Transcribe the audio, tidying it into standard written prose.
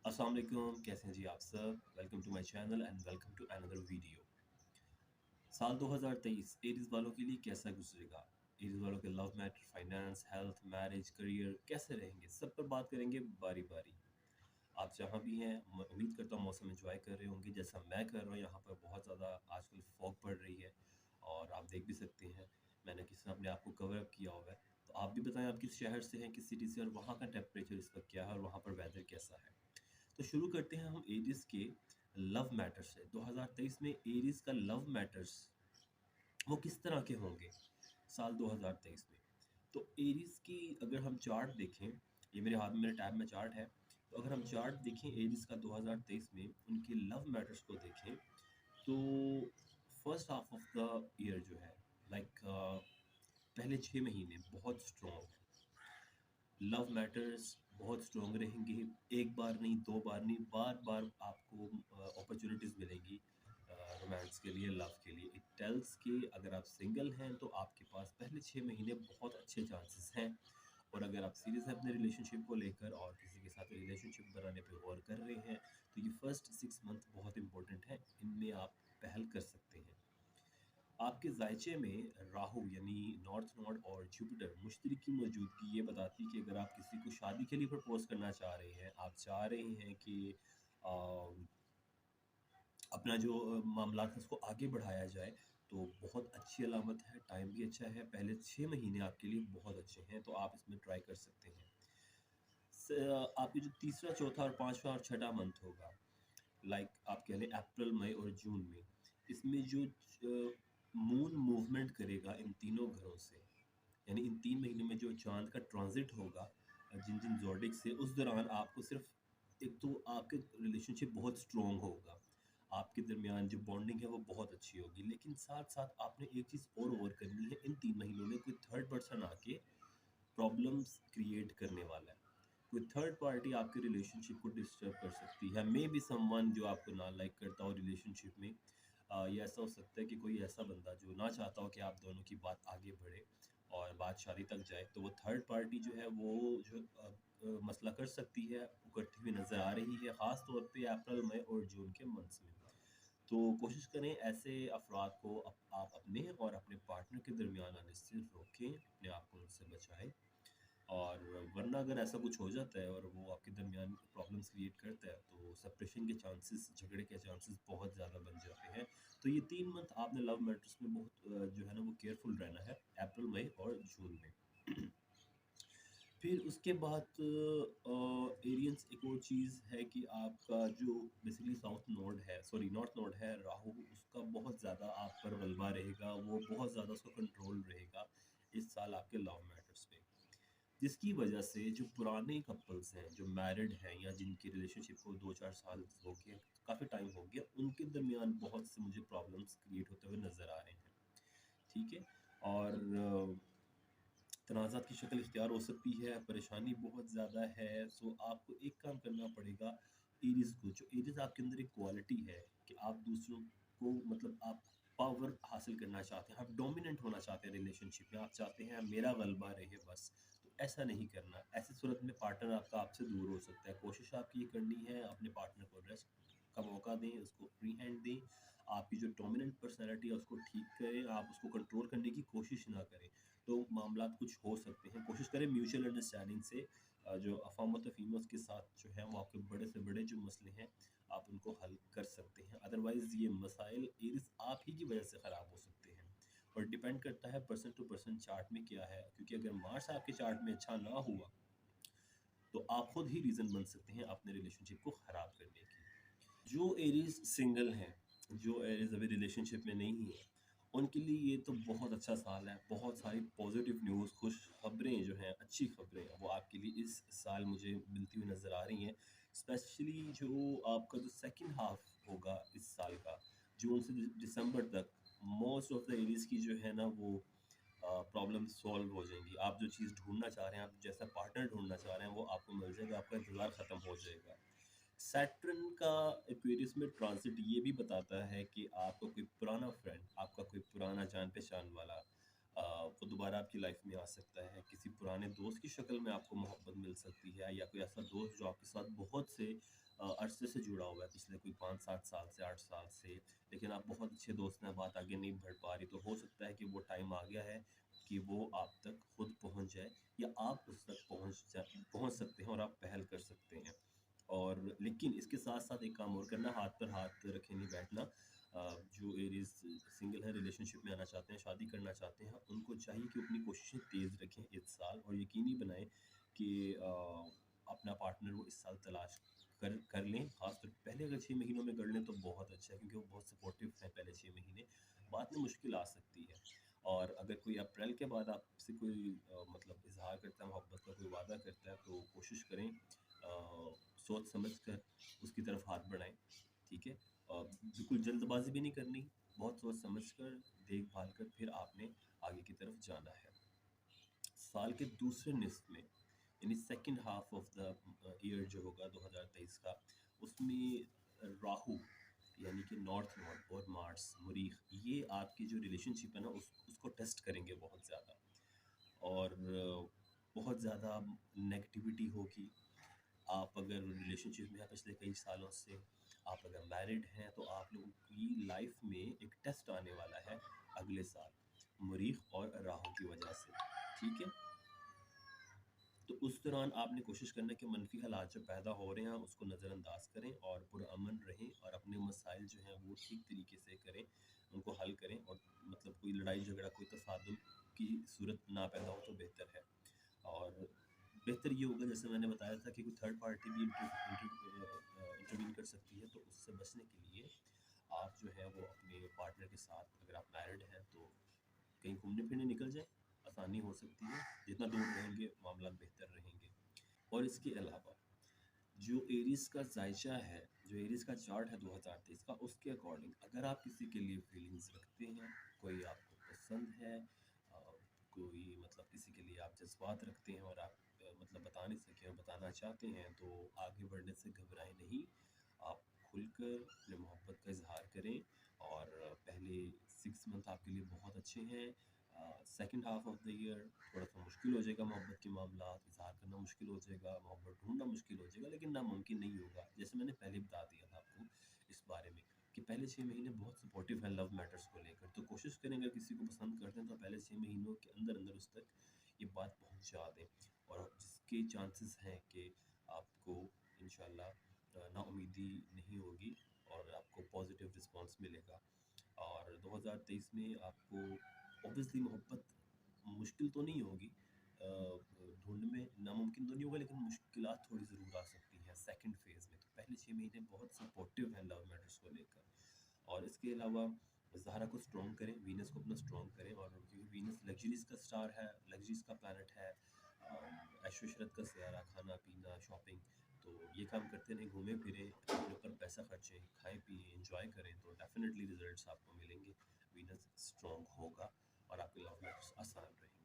अस्सलाम वालेकुम, कैसे हैं जी आप सब? Welcome to my channel and welcome to another video. साल 2023 एरीज़ वालों के लिए कैसा गुजरेगा? एरीज़ वालों के love matter, finance, health, marriage, career कैसे रहेंगे? सब पर बात करेंगे बारी-बारी। आप जहाँ भी हैं, मैं उम्मीद करता हूँ मौसम एंजॉय कर रहे होंगे जैसा मैं कर रहा हूँ। यहाँ पर बहुत ज़्यादा आजकल फॉग पड़ रही है और आप देख भी सकते हैं, मैंने किस तरह अपने आप को कवर अप किया हुआ है। तो आप भी बताएँ आप किस शहर से हैं, किस सिटी से और वहाँ का टेम्परेचर इस वक़्त क्या है और वहाँ पर वेदर कैसा है? तो शुरू करते हैं हम एरीज के लव मैटर्स से। 2023 में एरीज का लव मैटर्स वो किस तरह के होंगे साल 2023 में। तो एरीज की अगर हम चार्ट देखें, ये मेरे हाथ में मेरे टैब में चार्ट है। तो अगर हम चार्ट देखें एरीज का 2023 में उनके लव मैटर्स को देखें, तो first half of the year जो है, लाइक पहले 6 महीने बहुत स्ट्रॉन्ग है। लव मैटर्स बहुत स्ट्रॉन्ग रहेंगे। एक बार नहीं, दो बार नहीं, बार-बार आपको अपॉर्च्युनिटीज़ मिलेंगी रोमांस के लिए, लव के लिए। इट टेल्स कि अगर आप सिंगल हैं तो आपके पास पहले 6 महीने बहुत अच्छे चांसेस हैं, और अगर आप सीरियस हैं अपने रिलेशनशिप को लेकर और किसी के साथ रिलेशनशिप बनाने पे गौर कर रहे हैं, तो ये फर्स्ट 6 मंथ बहुत इंपॉर्टेंट है। इनमें आप पहल कर सकते हैं। आपके ज़ायचे में राहु यानी नॉर्थ नोड और जुपिटर मुश्तरी की मौजूदगी ये बताती है कि अगर आप किसी को शादी के लिए प्रपोज करना चाह रहे हैं, आप चाह रहे हैं कि अ, अपना जो मामलात है उसको आगे बढ़ाया जाए, तो बहुत अच्छी अलामत है। टाइम भी अच्छा है, पहले 6 महीने आपके लिए बहुत अच्छे हैं, तो आप इसमें ट्राई कर सकते हैं। आपके जो तीसरा, चौथा और पांचवा और छठा मंथ होगा, लाइक आप कह लें अप्रैल, मई और जून में, इसमें जो मून मूवमेंट करेगा इन तीनों घरों से, यानी इन 3 महीने में जो चांद का ट्रांजिट होगा जिन जिन जोडिक से, उस दौरान आपको सिर्फ एक तो आपके रिलेशनशिप बहुत स्ट्रॉन्ग होगा, आपके दरमियान जो बॉन्डिंग है वो बहुत अच्छी होगी, लेकिन साथ साथ आपने एक चीज़ और करनी है। इन 3 महीनों में कोई थर्ड पर्सन आके प्रॉब्लम्स क्रिएट करने वाला है। कोई थर्ड पार्टी आपके रिलेशनशिप को डिस्टर्ब कर सकती है, मे बी समवन जो आपको ना लाइक करता हो रिलेशनशिप में। ये ऐसा हो सकता है कि कोई ऐसा बंदा जो ना चाहता हो कि आप दोनों की बात आगे बढ़े और बात शादी तक जाए, तो वो थर्ड पार्टी जो है वो जो मसला कर सकती है, वो करती हुई नज़र आ रही है, ख़ास तौर पे अप्रैल, मई और जून के मंथ्स में। तो कोशिश करें ऐसे अफराद को आप अपने और अपने पार्टनर के दरमियान आने से रोकें, अपने आप को उनसे बचाएं। और वरना अगर ऐसा कुछ हो जाता है और वो आपके दरमियान प्रॉब्लम्स क्रिएट करता है, तो सेपरेशन के चांसेस, झगड़े के चांसेस बहुत ज़्यादा बन जाते हैं। तो ये 3 मंथ आपने लव मैटर्स में बहुत जो है ना वो केयरफुल रहना है, अप्रैल, मई और जून में। फिर उसके बाद एरियंस एक और चीज़ है कि आपका जो बेसिकली साउथ नोड है, सॉरी नॉर्थ नोड है राहु, उसका बहुत ज़्यादा आप पर गलबा रहेगा, वो बहुत ज़्यादा उसका कंट्रोल रहेगा इस साल आपके लव मैटर्स पे। जिसकी वजह से जो पुराने कपल्स हैं, जो मैरिड हैं या जिनकी रिलेशनशिप को 2-4 साल हो गए, काफ़ी टाइम हो गया, उनके दरमियान बहुत से मुझे प्रॉब्लम्स क्रिएट होते हुए नज़र आ रहे हैं। ठीक है? और तनाज़ात की शक्ल इख्तियार हो सकती है, परेशानी बहुत ज़्यादा है, सो आपको एक काम करना पड़ेगा। एरीज़ को, जो एरीज़ आपके अंदर एक क्वालिटी है कि आप दूसरों को, मतलब आप पावर हासिल करना चाहते हैं, आप डोमिनेंट होना चाहते हैं रिलेशनशिप में, आप चाहते हैं मेरा गलबा रहे बस, तो ऐसा नहीं करना। ऐसी सूरत में पार्टनर आपका आपसे दूर हो सकता है। कोशिश आपकी ये करनी है, अपने पार्टनर को रेस्ट का मौका दें, उसको फ्री हैंड दें। आपकी जो डोमिनेंट पर्सनैलिटी है उसको ठीक करें, आप उसको कंट्रोल करने की कोशिश ना करें। तो मामला कुछ हो सकते हैं। कोशिश करें म्यूचुअल अंडरस्टैंडिंग से जो अफ़ामत फ़ीमेल्स के साथ जो है वो आपके बड़े से बड़े जो मसले हैं, आप उनको हल कर सकते हैं। अदरवाइज़ ये मसाइल एरीज़ आप ही की वजह से ख़राब हो सकते हैं, और डिपेंड करता है पर्सन टू पर्सन चार्ट में क्या है, क्योंकि अगर मार्स आपके चार्ट में अच्छा ना हुआ, तो आप खुद ही रीज़न बन सकते हैं अपने रिलेशनशिप को ख़राब करने की। जो एरीज़ सिंगल हैं, जो एरीज़ अभी रिलेशनशिप में नहीं है, उनके लिए ये तो बहुत अच्छा साल है। बहुत सारी पॉज़िटिव न्यूज़, खुश खबरें जो हैं, अच्छी खबरें, वो आपके लिए इस साल मुझे मिलती हुई नज़र आ रही हैं। स्पेशली जो आपका जो सेकंड हाफ़ होगा इस साल का, जून से दिसंबर तक, मोस्ट ऑफ़ द एरीज़ की जो है ना वो प्रॉब्लम सॉल्व हो जाएँगी। आप जो चीज़ ढूँढना चाह रहे हैं, आप जैसा पार्टनर ढूँढना चाह रहे हैं, वो आपको मिल जाएगा, आपका इंतज़ार ख़त्म हो जाएगा। सैटर्न का एक्वेरियस में ट्रांजिट ये भी बताता है कि आपका कोई पुराना फ्रेंड, आपका कोई पुराना जान-पहचान वाला वो दोबारा आपकी लाइफ में आ सकता है। किसी पुराने दोस्त की शक्ल में आपको मोहब्बत मिल सकती है, या कोई ऐसा दोस्त जो आपके साथ बहुत से अरसे से जुड़ा हुआ है, पिछले कोई 5-7 साल से, 8 साल से, लेकिन आप बहुत अच्छे दोस्त हैं, बात आगे नहीं बढ़ पा रही, तो हो सकता है कि वो टाइम आ गया है कि वो आप तक खुद पहुँच जाए या आप उस तक पहुँच सकते हैं और आप पहल कर सकते हैं। और लेकिन इसके साथ-साथ एक काम और करना, हाथ पर हाथ रखे नहीं बैठना। जो एरीज़ सिंगल है, रिलेशनशिप में आना चाहते हैं, शादी करना चाहते हैं, उनको चाहिए कि अपनी कोशिशें तेज़ रखें इस साल और यकीनी बनाएँ कि अपना पार्टनर वो इस साल तलाश कर लें। ख़ासतौर पे पहले अगर 6 महीनों में कर लें तो बहुत अच्छा है, क्योंकि वो बहुत सपोर्टिव हैं पहले 6 महीने, बाद में मुश्किल आ सकती है। और अगर कोई अप्रैल के बाद आपसे कोई मतलब इज़हार करता है, मोहब्बत का कोई वादा करता है, तो कोशिश करें सोच समझ कर उसकी तरफ हाथ बढ़ाएँ, ठीक है? बिल्कुल जल्दबाज़ी भी नहीं करनी, बहुत सोच समझ कर, देखभाल कर फिर आपने आगे की तरफ जाना है। साल के दूसरे निस्फ़ में, यानी second half of the year जो होगा 2023 का, उसमें राहु यानी कि नॉर्थ नोड और मार्स, मरीख, ये आपकी जो रिलेशनशिप है ना उसको टेस्ट करेंगे बहुत ज़्यादा। और बहुत ज़्यादा नेगेटिविटी होगी। आप अगर रिलेशनशिप में हैं पिछले कई सालों से, आप अगर मैरिड हैं, तो आप लोगों की लाइफ में एक टेस्ट आने वाला है अगले साल, मरीख और राहु की वजह से, ठीक है? तो उस दौरान आपने कोशिश करना है कि मनफी हालात जो पैदा हो रहे हैं आप उसको नज़रअंदाज करें और पुरअमन रहें और अपने मसाइल जो हैं वो ठीक तरीके से करें, उनको हल करें, और मतलब कोई लड़ाई झगड़ा, कोई तसादुम की सूरत ना पैदा हो तो बेहतर है। और बेहतर ये होगा, जैसे मैंने बताया था, कि कोई थर्ड पार्टी भी इंटरवीन कर सकती है, तो उससे बचने के लिए आप जो है वो अपने पार्टनर के साथ, अगर आप मैरिड हैं तो कहीं घूमने फिरने निकल जाएं, आसानी हो सकती है, जितना दूर रहेंगे मामला बेहतर रहेंगे। और इसके अलावा जो एरीज़ का जायचा है, जो एरीज़ का चार्ट है 2023 का, उसके अकॉर्डिंग अगर आप किसी के लिए फीलिंग्स रखते हैं, कोई आपको पसंद है, कोई मतलब किसी के लिए आप जज़्बात रखते हैं और आप मतलब बता नहीं सके और बताना चाहते हैं, तो आगे बढ़ने से घबराएँ नहीं। आप खुलकर अपने मोहब्बत का इज़हार करें, और पहले 6 मंथ आपके लिए बहुत अच्छे हैं। Second half of the year थोड़ा-सा मुश्किल हो जाएगा, मोहब्बत के मामलात, इज़हार करना मुश्किल हो जाएगा, मोहब्बत ढूँढना मुश्किल हो जाएगा, लेकिन नामुमकिन नहीं होगा। जैसे मैंने पहले बता दिया था आपको इस बारे में कि पहले 6 महीने बहुत सपोर्टिव हैं लव मैटर्स को लेकर, तो कोशिश करें अगर किसी को पसंद करते हैं तो पहले 6 महीनों के अंदर-अंदर उस तक ये बात पहुँचा दें, और जिसके चांसेस हैं कि आपको इंशाल्लाह नाउम्मीदी नहीं होगी और आपको पॉज़िटिव रिस्पॉन्स मिलेगा। और 2023 में आपको ऑब्वियसली मोहब्बत मुश्किल तो नहीं होगी, ढूँढने में नामुमकिन तो नहीं होगा, लेकिन मुश्किलात थोड़ी ज़रूर आ सकती हैं सेकंड फ़ेज़ में। तो पहले 6 महीने बहुत सपोर्टिव हैं लव मैटर्स को लेकर। और इसके अलावा ज़हरा को स्ट्रॉन्ग करें, वीनस को अपना स्ट्रॉन्ग करें, और क्योंकि वीनस लग्ज़रीज़ का स्टार है, लग्ज़रीज़ का प्लैनेट है, ऐशो-इशरत का सियारा, खाना-पीना, शॉपिंग, तो ये काम करते रहें, घूमें-फिरें, अपने ऊपर पैसा खर्चें, खाएँ-पिएँ, एन्जॉय करें, तो डेफ़िनेटली रिज़ल्ट्स आपको मिलेंगे। वीनस स्ट्रॉन्ग होगा और आपके लव मैटर्स आसान रहेंगे।